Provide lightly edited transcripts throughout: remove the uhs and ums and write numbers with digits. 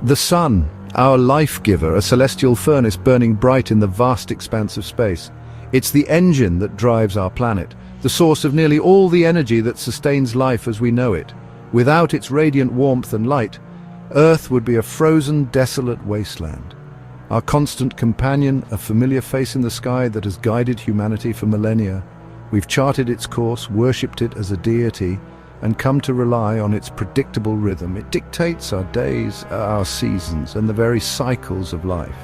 The sun, our life-giver, a celestial furnace burning bright in the vast expanse of space. It's the engine that drives our planet, the source of nearly all the energy that sustains life as we know it. Without its radiant warmth and light, Earth would be a frozen, desolate wasteland. Our constant companion, a familiar face in the sky that has guided humanity for millennia. We've charted its course, worshipped it as a deity, and come to rely on its predictable rhythm. It dictates our days, our seasons, and the very cycles of life.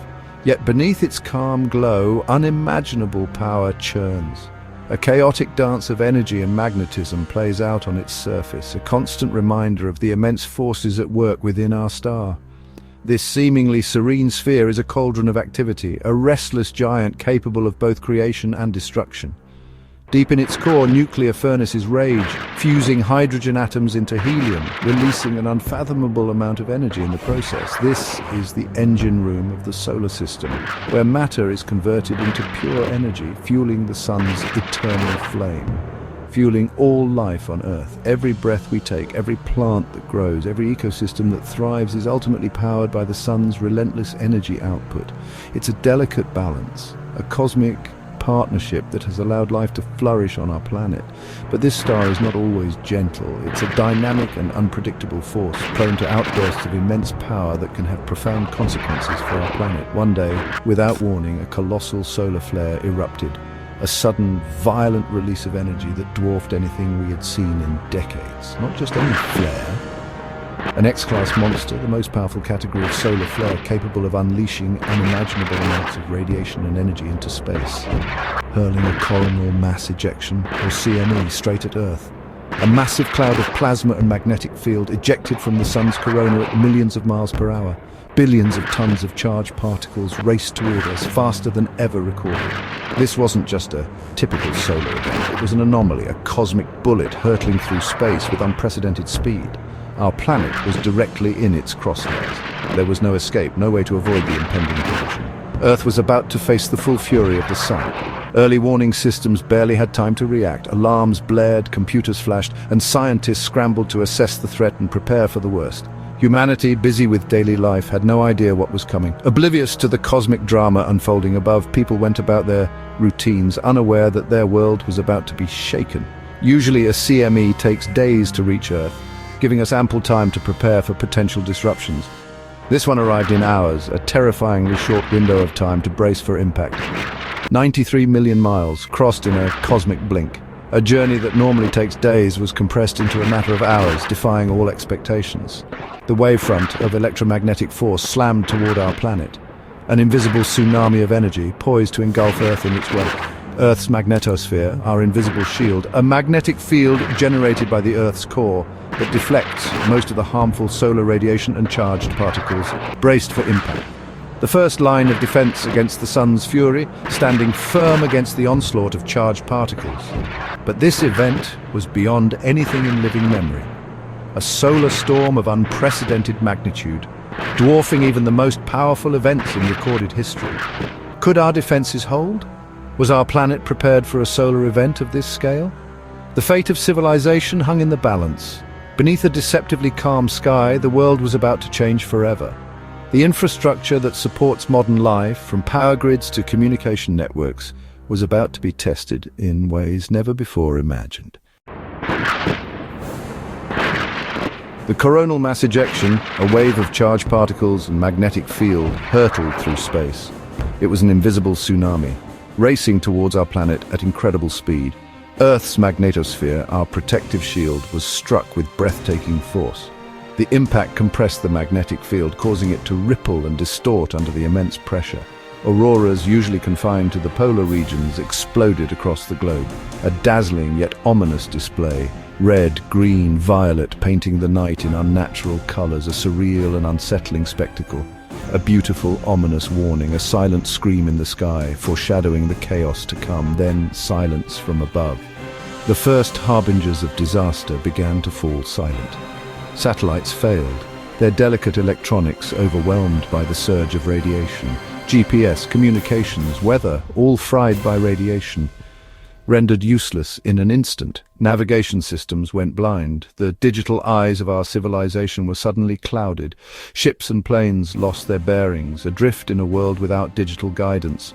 Yet beneath its calm glow, unimaginable power churns. A chaotic dance of energy and magnetism plays out on its surface, a constant reminder of the immense forces at work within our star. This seemingly serene sphere is a cauldron of activity, a restless giant capable of both creation and destruction. Deep in its core, nuclear furnaces rage, fusing hydrogen atoms into helium, releasing an unfathomable amount of energy in the process. This is the engine room of the solar system, where matter is converted into pure energy, fueling the sun's eternal flame, fueling all life on Earth. Every breath we take, every plant that grows, every ecosystem that thrives is ultimately powered by the sun's relentless energy output. It's a delicate balance, a cosmic partnership that has allowed life to flourish on our planet. But this star is not always gentle. It's a dynamic and unpredictable force, prone to outbursts of immense power that can have profound consequences for our planet. One day, without warning, a colossal solar flare erupted. A sudden, violent release of energy that dwarfed anything we had seen in decades. Not just any flare. An X-class monster, the most powerful category of solar flare, capable of unleashing unimaginable amounts of radiation and energy into space, hurling a coronal mass ejection, or CME, straight at Earth. A massive cloud of plasma and magnetic field ejected from the sun's corona at millions of miles per hour. Billions of tons of charged particles raced toward us faster than ever recorded. This wasn't just a typical solar event. It was an anomaly, a cosmic bullet hurtling through space with unprecedented speed. Our planet was directly in its crosshairs. There was no escape, no way to avoid the impending collision. Earth was about to face the full fury of the sun. Early warning systems barely had time to react. Alarms blared, computers flashed, and scientists scrambled to assess the threat and prepare for the worst. Humanity, busy with daily life, had no idea what was coming. Oblivious to the cosmic drama unfolding above, people went about their routines, unaware that their world was about to be shaken. Usually a CME takes days to reach Earth, giving us ample time to prepare for potential disruptions. This one arrived in hours, a terrifyingly short window of time to brace for impact. 93 million miles, crossed in a cosmic blink. A journey that normally takes days was compressed into a matter of hours, defying all expectations. The wavefront of electromagnetic force slammed toward our planet. An invisible tsunami of energy poised to engulf Earth in its wake. Earth's magnetosphere, our invisible shield, a magnetic field generated by the Earth's core that deflects most of the harmful solar radiation and charged particles, braced for impact. The first line of defense against the sun's fury, standing firm against the onslaught of charged particles. But this event was beyond anything in living memory. A solar storm of unprecedented magnitude, dwarfing even the most powerful events in recorded history. Could our defenses hold? Was our planet prepared for a solar event of this scale? The fate of civilization hung in the balance. Beneath a deceptively calm sky, the world was about to change forever. The infrastructure that supports modern life, from power grids to communication networks, was about to be tested in ways never before imagined. The coronal mass ejection, a wave of charged particles and magnetic field, hurtled through space. It was an invisible tsunami, racing towards our planet at incredible speed. Earth's magnetosphere, our protective shield, was struck with breathtaking force. The impact compressed the magnetic field, causing it to ripple and distort under the immense pressure. Auroras, usually confined to the polar regions, exploded across the globe, a dazzling yet ominous display. Red, green, violet, painting the night in unnatural colors, a surreal and unsettling spectacle. A beautiful, ominous warning, a silent scream in the sky, foreshadowing the chaos to come, then silence from above. The first harbingers of disaster began to fall silent. Satellites failed, their delicate electronics overwhelmed by the surge of radiation. GPS, communications, weather, all fried by radiation. rendered useless in an instant. Navigation systems went blind. The digital eyes of our civilization were suddenly clouded. Ships and planes lost their bearings, adrift in a world without digital guidance.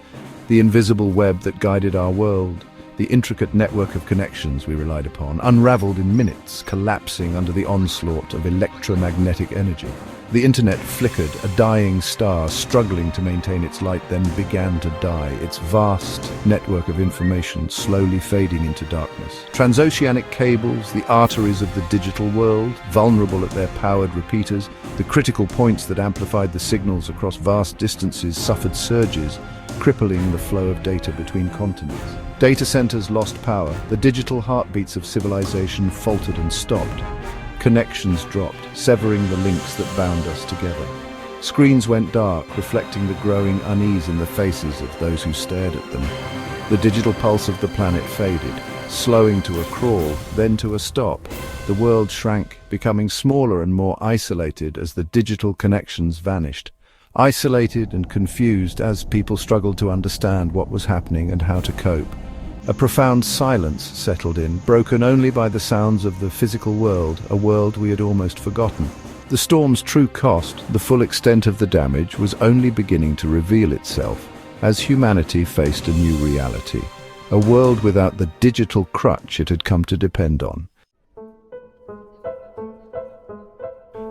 The invisible web that guided our world, the intricate network of connections we relied upon, unraveled in minutes, collapsing under the onslaught of electromagnetic energy. The internet flickered, a dying star struggling to maintain its light, then began to die, its vast network of information slowly fading into darkness. Transoceanic cables, the arteries of the digital world, vulnerable at their powered repeaters, the critical points that amplified the signals across vast distances, suffered surges, crippling the flow of data between continents. Data centers lost power, the digital heartbeats of civilization faltered and stopped. Connections dropped, severing the links that bound us together. Screens went dark, reflecting the growing unease in the faces of those who stared at them. The digital pulse of the planet faded, slowing to a crawl, then to a stop. The world shrank, becoming smaller and more isolated as the digital connections vanished. Isolated and confused as people struggled to understand what was happening and how to cope. A profound silence settled in, broken only by the sounds of the physical world, a world we had almost forgotten. The storm's true cost, the full extent of the damage, was only beginning to reveal itself as humanity faced a new reality, a world without the digital crutch it had come to depend on.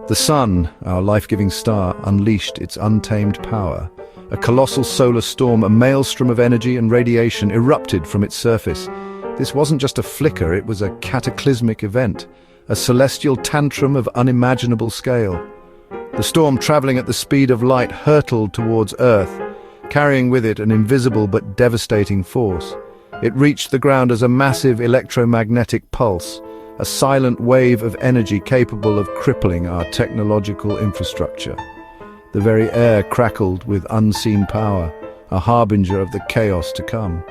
The sun, our life-giving star, unleashed its untamed power. A colossal solar storm, a maelstrom of energy and radiation erupted from its surface. This wasn't just a flicker, it was a cataclysmic event, a celestial tantrum of unimaginable scale. The storm, traveling at the speed of light, hurtled towards Earth, carrying with it an invisible but devastating force. It reached the ground as a massive electromagnetic pulse, a silent wave of energy capable of crippling our technological infrastructure. The very air crackled with unseen power, a harbinger of the chaos to come.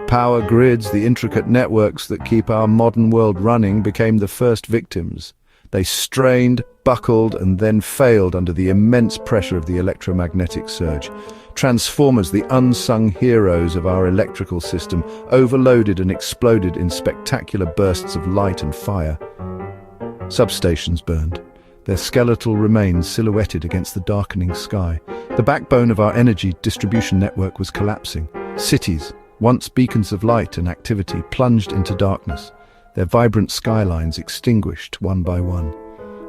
Power grids, the intricate networks that keep our modern world running, became the first victims. They strained, buckled, and then failed under the immense pressure of the electromagnetic surge. Transformers, the unsung heroes of our electrical system, overloaded and exploded in spectacular bursts of light and fire. Substations burned, their skeletal remains silhouetted against the darkening sky. The backbone of our energy distribution network was collapsing. Cities, once beacons of light and activity, plunged into darkness, their vibrant skylines extinguished one by one.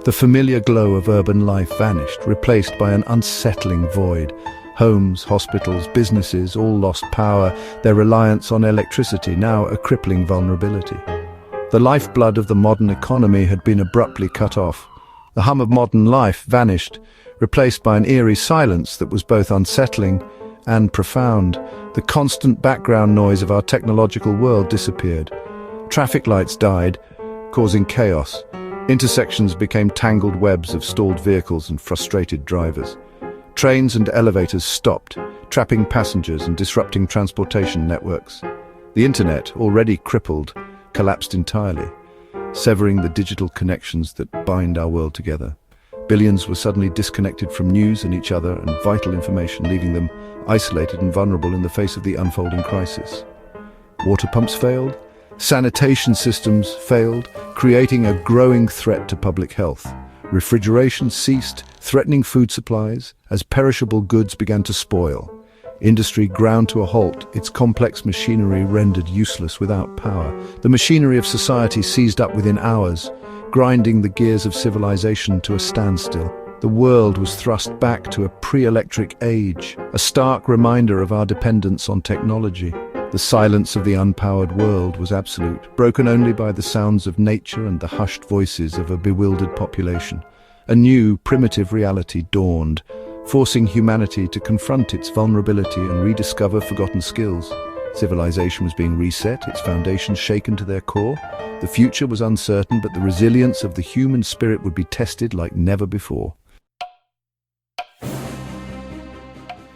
The familiar glow of urban life vanished, replaced by an unsettling void. Homes, hospitals, businesses all lost power, their reliance on electricity now a crippling vulnerability. The lifeblood of the modern economy had been abruptly cut off. The hum of modern life vanished, replaced by an eerie silence that was both unsettling and profound. The constant background noise of our technological world disappeared. Traffic lights died, causing chaos. Intersections became tangled webs of stalled vehicles and frustrated drivers. Trains and elevators stopped, trapping passengers and disrupting transportation networks. The internet, already crippled, collapsed entirely, severing the digital connections that bind our world together. Billions were suddenly disconnected from news and each other and vital information, leaving them isolated and vulnerable in the face of the unfolding crisis. Water pumps failed, sanitation systems failed, creating a growing threat to public health. Refrigeration ceased, threatening food supplies as perishable goods began to spoil. Industry ground to a halt, its complex machinery rendered useless without power. The machinery of society seized up within hours, grinding the gears of civilization to a standstill. The world was thrust back to a pre-electric age, a stark reminder of our dependence on technology. The silence of the unpowered world was absolute, broken only by the sounds of nature and the hushed voices of a bewildered population. A new, primitive reality dawned, forcing humanity to confront its vulnerability and rediscover forgotten skills. Civilization was being reset, its foundations shaken to their core. The future was uncertain, but the resilience of the human spirit would be tested like never before.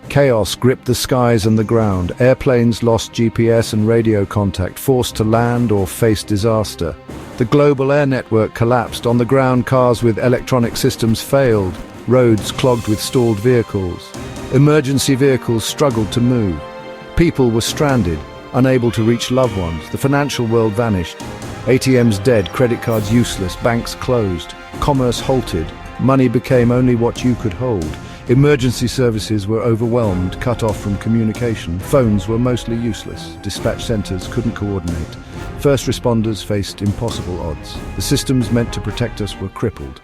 Chaos gripped the skies and the ground. Airplanes lost GPS and radio contact, forced to land or face disaster. The global air network collapsed. On the ground, cars with electronic systems failed. Roads clogged with stalled vehicles. Emergency vehicles struggled to move. People were stranded, unable to reach loved ones. The financial world vanished. ATMs dead, credit cards useless, banks closed, commerce halted, money became only what you could hold. Emergency services were overwhelmed, cut off from communication. Phones were mostly useless. Dispatch centers couldn't coordinate. First responders faced impossible odds. The systems meant to protect us were crippled.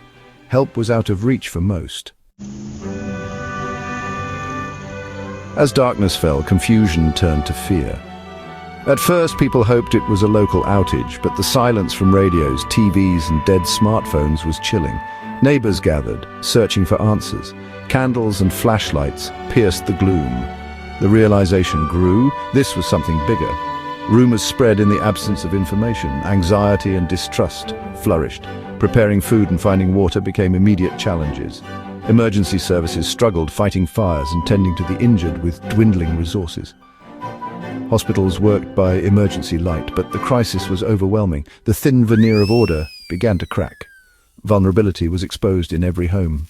Help was out of reach for most. As darkness fell, confusion turned to fear. At first, people hoped it was a local outage, but the silence from radios, TVs, and dead smartphones was chilling. Neighbors gathered, searching for answers. Candles and flashlights pierced the gloom. The realization grew, this was something bigger. Rumors spread in the absence of information. Anxiety and distrust flourished. Preparing food and finding water became immediate challenges. Emergency services struggled fighting fires and tending to the injured with dwindling resources. Hospitals worked by emergency light, but the crisis was overwhelming. The thin veneer of order began to crack. Vulnerability was exposed in every home.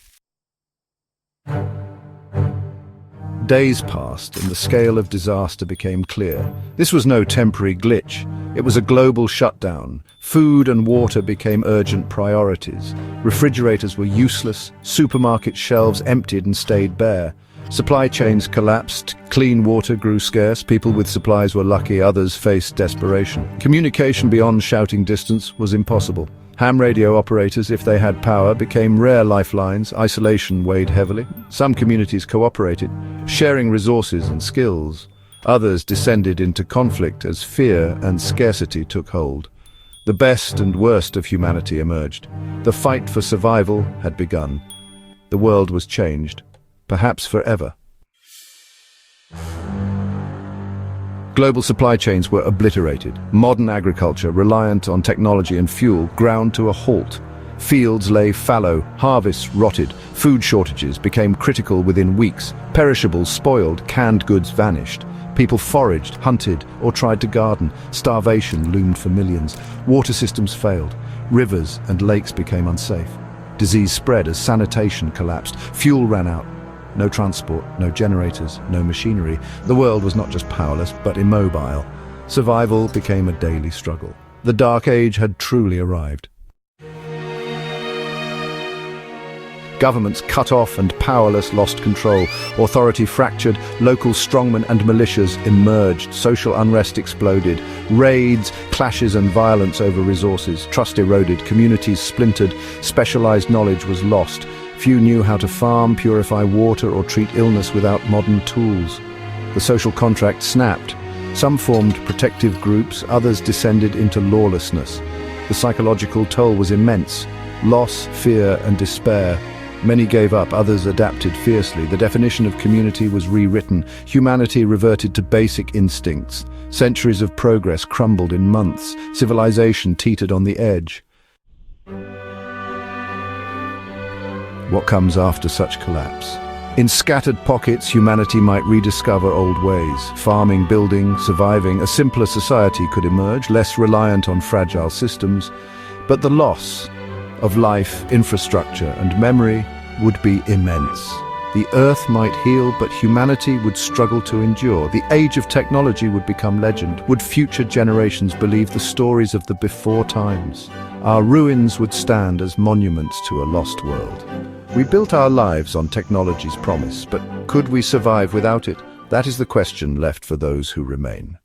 Days passed and the scale of disaster became clear. This was no temporary glitch. It was a global shutdown. Food and water became urgent priorities. Refrigerators were useless. Supermarket shelves emptied and stayed bare. Supply chains collapsed. Clean water grew scarce. People with supplies were lucky. Others faced desperation. Communication beyond shouting distance was impossible. Ham radio operators, if they had power, became rare lifelines. Isolation weighed heavily. Some communities cooperated, sharing resources and skills. Others descended into conflict as fear and scarcity took hold. The best and worst of humanity emerged. The fight for survival had begun. The world was changed, perhaps forever. Global supply chains were obliterated. Modern agriculture, reliant on technology and fuel, ground to a halt. Fields lay fallow, harvests rotted, food shortages became critical within weeks. Perishables spoiled, canned goods vanished. People foraged, hunted, or tried to garden. Starvation loomed for millions. Water systems failed. Rivers and lakes became unsafe. Disease spread as sanitation collapsed. Fuel ran out. No transport, no generators, no machinery. The world was not just powerless, but immobile. Survival became a daily struggle. The Dark Age had truly arrived. Governments cut off and powerless lost control. Authority fractured, local strongmen and militias emerged. Social unrest exploded. Raids, clashes and violence over resources. Trust eroded, communities splintered, specialized knowledge was lost. Few knew how to farm, purify water, or treat illness without modern tools. The social contract snapped. Some formed protective groups, others descended into lawlessness. The psychological toll was immense. Loss, fear, and despair. Many gave up, others adapted fiercely. The definition of community was rewritten. Humanity reverted to basic instincts. Centuries of progress crumbled in months. Civilization teetered on the edge. What comes after such collapse? In scattered pockets, humanity might rediscover old ways. Farming, building, surviving, a simpler society could emerge, less reliant on fragile systems. But the loss of life, infrastructure, and memory would be immense. The Earth might heal, but humanity would struggle to endure. The age of technology would become legend. Would future generations believe the stories of the before times? Our ruins would stand as monuments to a lost world. We built our lives on technology's promise, but could we survive without it? That is the question left for those who remain.